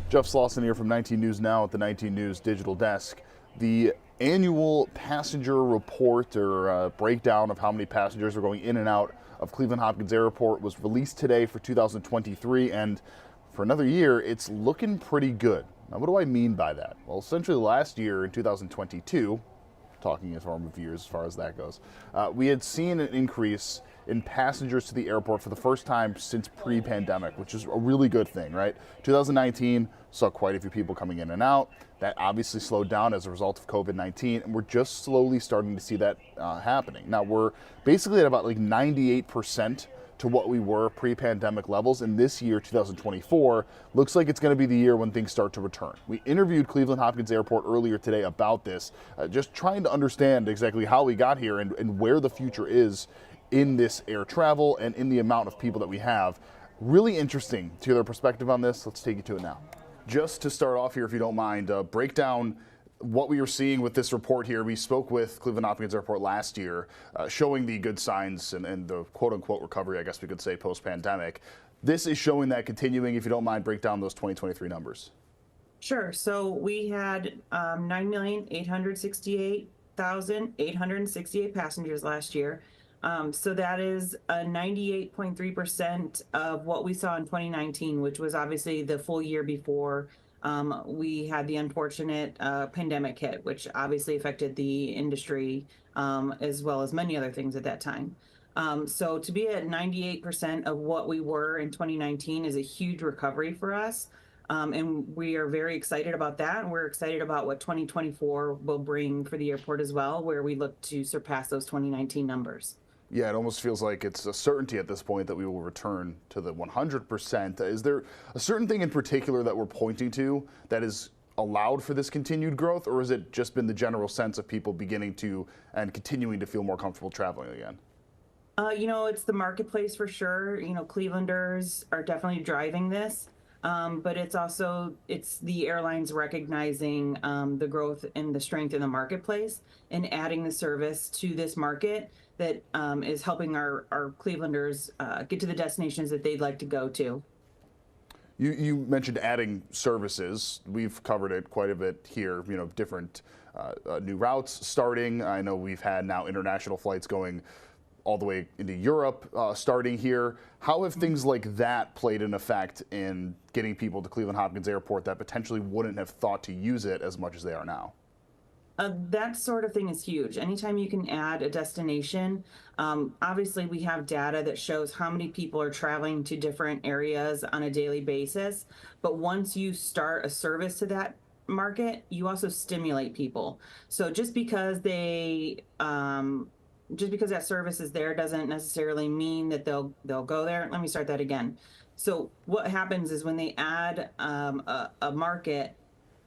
Jeff Slauson here from 19 News Now at the 19 News Digital Desk. The annual passenger report or breakdown of how many passengers are going in and out of Cleveland Hopkins Airport was released today for 2023, and for another year, it's looking pretty good. Now, what do I mean by that? Well, essentially last year in 2022, talking in form of years as far as that goes, we had seen an increase in passengers to the airport for the first time since pre-pandemic, which is a really good thing, right? 2019 saw quite a few people coming in and out. That obviously slowed down as a result of COVID-19, and we're just slowly starting to see that happening. Now, we're basically at about like 98% to what we were pre-pandemic levels, and this year, 2024, looks like it's going to be the year when things start to return. We interviewed Cleveland Hopkins Airport earlier today about this, just trying to understand exactly how we got here and where the future is in this air travel and in the amount of people that we have. Really interesting to hear their perspective on this. Let's take you to it now. Just to start off here, if you don't mind, break down what we are seeing with this report here. We spoke with Cleveland Hopkins Airport last year, showing the good signs and the quote-unquote recovery, I guess we could say, post-pandemic. This is showing that continuing. If you don't mind, break down those 2023 numbers. Sure. So we had 9,868,868 passengers last year. So that is 98.3% of what we saw in 2019, which was obviously the full year before we had the unfortunate pandemic hit, which obviously affected the industry as well as many other things at that time. So to be at 98% of what we were in 2019 is a huge recovery for us. And we are very excited about that. And we're excited about what 2024 will bring for the airport as well, where we look to surpass those 2019 numbers. Yeah, it almost feels like it's a certainty at this point that we will return to the 100%. Is there a certain thing in particular that we're pointing to that is allowed for this continued growth, or has it just been the general sense of people beginning to and continuing to feel more comfortable traveling again? It's the marketplace for sure. Clevelanders are definitely driving this. But it's the airlines recognizing the growth and the strength in the marketplace and adding the service to this market that is helping our Clevelanders get to the destinations that they'd like to go to. You mentioned adding services. We've covered it quite a bit here, different new routes starting. I know we've had now international flights going all the way into Europe starting here. How have things like that played an effect in getting people to Cleveland Hopkins Airport that potentially wouldn't have thought to use it as much as they are now? That sort of thing is huge. Anytime you can add a destination, obviously we have data that shows how many people are traveling to different areas on a daily basis. But once you start a service to that market, you also stimulate people. So just because that service is there doesn't necessarily mean that they'll go there. Let me start that again. So what happens is when they add a market,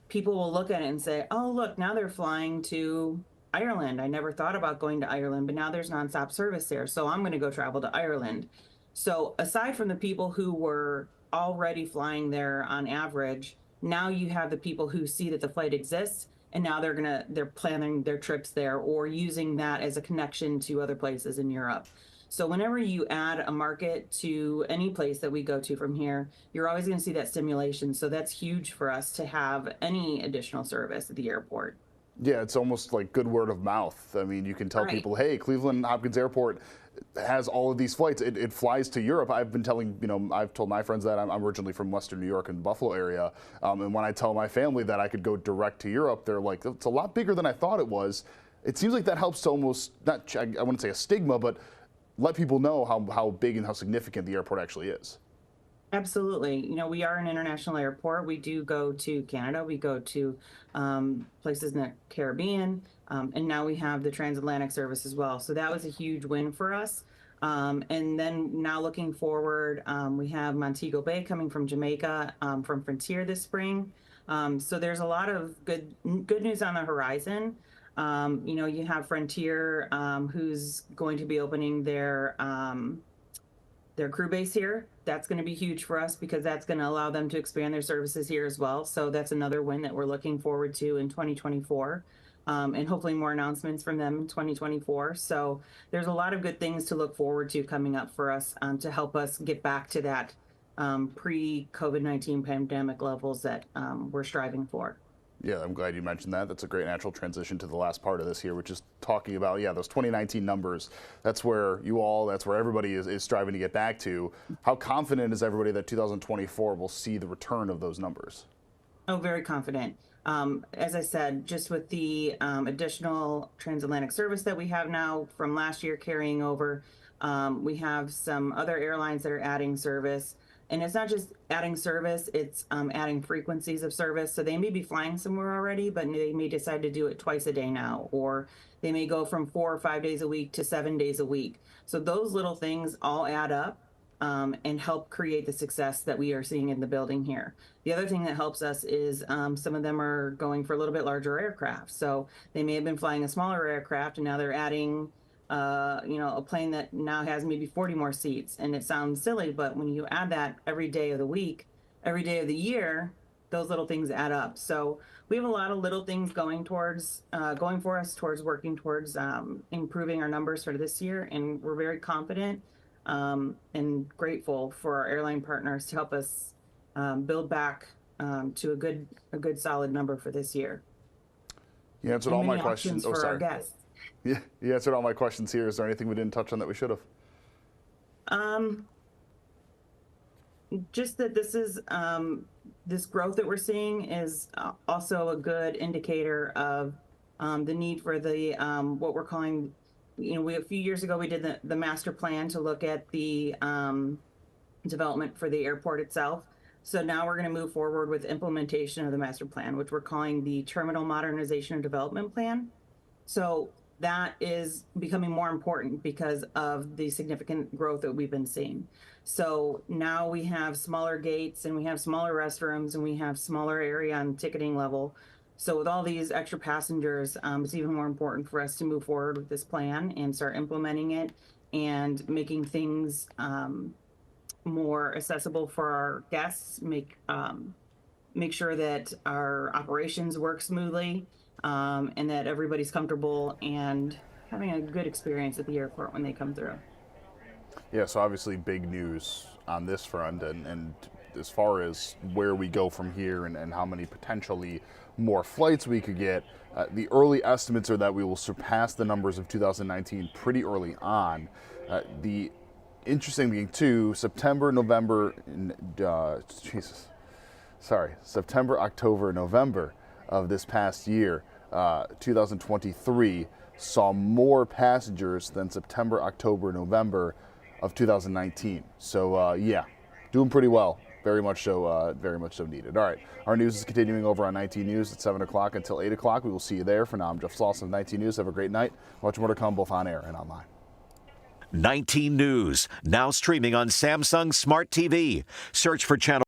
people will look at it and say, oh, look, now they're flying to Ireland. I never thought about going to Ireland, but now there's nonstop service there. So I'm going to go travel to Ireland. So aside from the people who were already flying there on average, now you have the people who see that the flight exists, and now they're planning their trips there or using that as a connection to other places in Europe. So whenever you add a market to any place that we go to from here, you're always going to see that stimulation. So that's huge for us to have any additional service at the airport. Yeah, it's almost like good word of mouth. I mean, you can tell people, hey, Cleveland Hopkins Airport has all of these flights. It flies to Europe. I've told my friends that I'm originally from Western New York and the Buffalo area. And when I tell my family that I could go direct to Europe, they're like, it's a lot bigger than I thought it was. It seems like that helps to almost, I wouldn't say a stigma, but let people know how big and how significant the airport actually is. Absolutely. We are an international airport. We do go to Canada. We go to places in the Caribbean. And now we have the transatlantic service as well. So that was a huge win for us. And then now looking forward, we have Montego Bay coming from Jamaica from Frontier this spring. So there's a lot of good news on the horizon. You have Frontier, who's going to be opening their crew base here. That's going to be huge for us because that's going to allow them to expand their services here as well. So that's another win that we're looking forward to in 2024. And hopefully more announcements from them in 2024. So there's a lot of good things to look forward to coming up for us to help us get back to that pre-COVID-19 pandemic levels that we're striving for. Yeah, I'm glad you mentioned that. That's a great natural transition to the last part of this here, which is talking about, yeah, those 2019 numbers. That's where that's where everybody is striving to get back to. How confident is everybody that 2024 will see the return of those numbers? Oh, very confident. As I said, just with the additional transatlantic service that we have now from last year carrying over, we have some other airlines that are adding service. And it's not just adding service, it's adding frequencies of service. So they may be flying somewhere already, but they may decide to do it twice a day now, or they may go from 4 or 5 days a week to 7 days a week. So those little things all add up. And help create the success that we are seeing in the building here. The other thing that helps us is some of them are going for a little bit larger aircraft. So they may have been flying a smaller aircraft, and now they're adding, a plane that now has maybe 40 more seats. And it sounds silly, but when you add that every day of the week, every day of the year, those little things add up. So we have a lot of little things going for us towards working towards improving our numbers for this year, and we're very confident and grateful for our airline partners to help us build back to a good solid number for this year. You answered all my questions. For our guests. Yeah, you answered all my questions here. Is there anything we didn't touch on that we should have? Just that this is this growth that we're seeing is also a good indicator of the need for the what we're calling. A few years ago, we did the master plan to look at the development for the airport itself. So now we're going to move forward with implementation of the master plan, which we're calling the Terminal Modernization and Development Plan. So that is becoming more important because of the significant growth that we've been seeing. So now we have smaller gates, and we have smaller restrooms, and we have smaller area on ticketing level. So with all these extra passengers, it's even more important for us to move forward with this plan and start implementing it and making things more accessible for our guests, make sure that our operations work smoothly, and that everybody's comfortable and having a good experience at the airport when they come through. Yeah, so obviously big news on this front, and as far as where we go from here and how many potentially more flights we could get, the early estimates are that we will surpass the numbers of 2019 pretty early on. The interesting thing too, September, October, November of this past year, 2023, saw more passengers than September, October, November of 2019. So yeah, doing pretty well. Very much so needed. All right, our news is continuing over on 19 News at 7 o'clock until 8 o'clock. We will see you there. For now, I'm Jeff Slauson of 19 News. Have a great night. Much more to come, both on air and online. 19 News, now streaming on Samsung Smart TV. Search for channel